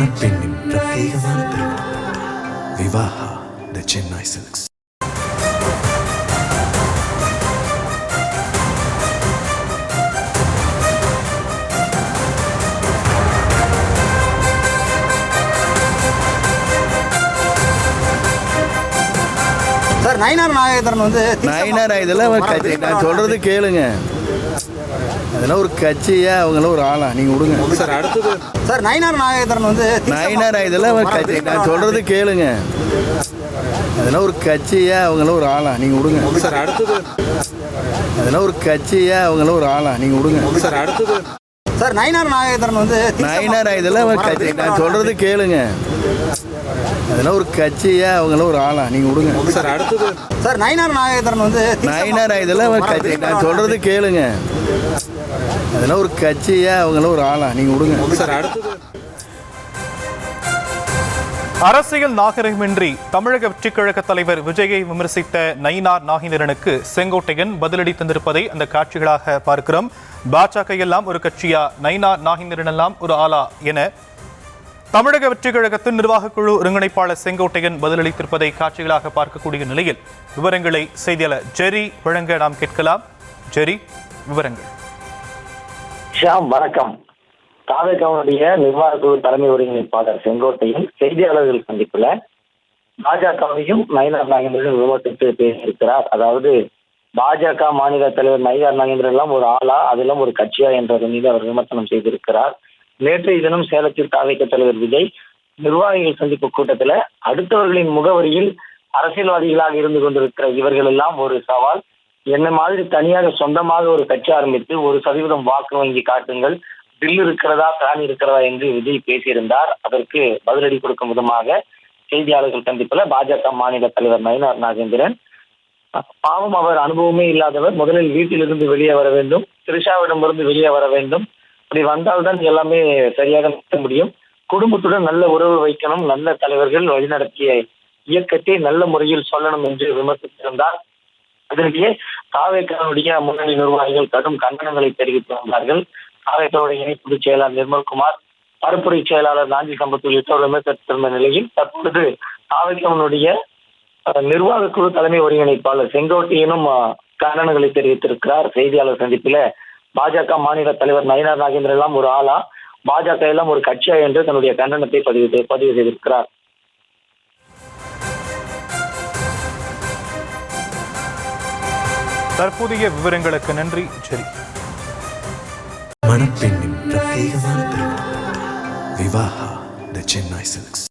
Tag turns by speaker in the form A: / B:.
A: மணப்பெண்ணின் பிரத்யேகமான திருமணம். விவாஹா தி Chennai silks.
B: Sir Nainar Nagendran வந்து
C: நயினார் இதெல்லாம் கட்சி, நான் சொல்றது கேளுங்க. அதெல்லாம் ஒரு கட்சியா, அவங்களாம் ஒரு ஆளா, நீங்க விடுங்க
B: சார். அடுத்தது சார் நயினார் நாகேந்திரன் வந்து
C: நயினார் இதெல்லாம் கட்சி, நான் சொல்றது கேளுங்க. அதெல்லாம் ஒரு கட்சியா, அவங்களாம் ஒரு ஆளா, நீங்க விடுங்க
B: சார். அடுத்தது
C: அதெல்லாம் ஒரு கட்சியா, அவங்களாம் ஒரு ஆளா, நீங்க விடுங்க
B: சார். அடுத்தது சார் நயினார் நாகேந்திரன் வந்து
C: நயினார் இதெல்லாம் கட்சி, நான் சொல்றது கேளுங்க. அதெல்லாம் ஒரு கட்சியா, அவங்களாம் ஒரு ஆளா, நீங்க விடுங்க
B: சார். அடுத்தது சார் நயினார் நாகேந்திரன் வந்து
C: நயினார் இதெல்லாம் கட்சி, நான் சொல்றது கேளுங்க. அதெல்லாம் ஒரு கட்சியா, அவங்களாம் ஒரு ஆளா, நீங்க விடுங்க
B: சார். அடுத்தது
D: அரசியல் நாகரிகமின்றி தமிழக வெற்றிக் கழக தலைவர் விஜயை விமர்சித்த நயினார் நாகேந்திரனுக்கு செங்கோட்டையன் பதிலடி தந்திருப்பதை அந்த காட்சிகளாக பார்க்கிறோம். பாஜக எல்லாம் ஒரு கட்சியா, நயினார் நாகேந்திரன் எல்லாம் ஒரு ஆளா என தமிழக வெற்றிக் கழகத்தின் நிர்வாகக் குழு ஒருங்கிணைப்பாளர் செங்கோட்டையன் பதிலளித்திருப்பதை காட்சிகளாக பார்க்கக்கூடிய நிலையில் விவரங்களை செய்தியாளர் ஜெரி வழங்க நாம் கேட்கலாம். ஜெரி, விவரங்கள்.
E: வணக்கம். தாவேகாவுடைய நிர்வாக குழு தலைமை ஒருங்கிணைப்பாளர் செங்கோட்டையன் செய்தியாளர்கள் சந்திப்புல பாஜகவையும் நயினார் நாகேந்திரன் விமர்சித்து பேசியிருக்கிறார். அதாவது பாஜக மாநில தலைவர் நயினார் நாகேந்திரன் எல்லாம் ஒரு ஆளா, அதெல்லாம் ஒரு கட்சியா என்றது மீது அவர் விமர்சனம் செய்திருக்கிறார். நேற்றைய தினம் சேலத்தில் தாவேக தலைவர் விஜய் நிர்வாகிகள் சந்திப்பு கூட்டத்துல அடுத்தவர்களின் முகவரியில் அரசியல்வாதிகளாக இருந்து கொண்டிருக்கிற இவர்கள் எல்லாம் ஒரு சவால், என்ன மாதிரி தனியாக சொந்தமாக ஒரு கட்சி ஆரம்பித்து 1% வாக்கு வங்கி காட்டுங்கள், பில் இருக்கிறதா பிளான் இருக்கிறதா என்று விஜய் பேசியிருந்தார். அதற்கு பதிலடி கொடுக்கும் விதமாக செய்தியாளர்கள் சந்திப்புல பாஜக மாநில தலைவர் நயினார் நாகேந்திரன், பாவம் அவர் அனுபவமே இல்லாதவர், முதலில் வீட்டிலிருந்து வெளியே வர வேண்டும், திரிஷாவிடமிருந்து வெளியே வர வேண்டும், அப்படி வந்தால்தான் எல்லாமே சரியாக நடத்த முடியும், குடும்பத்துடன் நல்ல உறவு வைக்கணும், நல்ல தலைவர்கள் வழிநடத்திய இயக்கத்தை நல்ல முறையில் சொல்லணும் என்று விமர்சித்திருந்தார். அதற்கே தாவேகாவுடைய முன்னணி நிர்வாகிகள் கடும் கண்டனங்களை தெரிவித்து வந்தார்கள். தாவேகாவுடைய இணை பொதுச் செயலாளர் நிர்மல்குமார், பரப்புரை செயலாளர் நாஞ்சி சம்பத் உள்ளிட்டோர் விமர்சித்திருந்த நிலையில் தற்பொழுது தாவேகாவுடைய நிர்வாக குழு தலைமை ஒருங்கிணைப்பாளர் செங்கோட்டையனும் கண்டனங்களை தெரிவித்திருக்கிறார். செய்தியாளர் சந்திப்பில பாஜக மாநில தலைவர் நயினார் நாகேந்திரன் எல்லாம் ஒரு ஆளா, பாஜக எல்லாம் ஒரு கட்சியா என்று தன்னுடைய கண்டனத்தை பதிவு செய்திருக்கிறார்.
D: தற்போதைய விவரங்களுக்கு நன்றி ஜெரி.
A: மணப்பெண்ணின் பிரத்யேகமான திருமணம். விவாஹா தி சென்னை சில்க்ஸ்.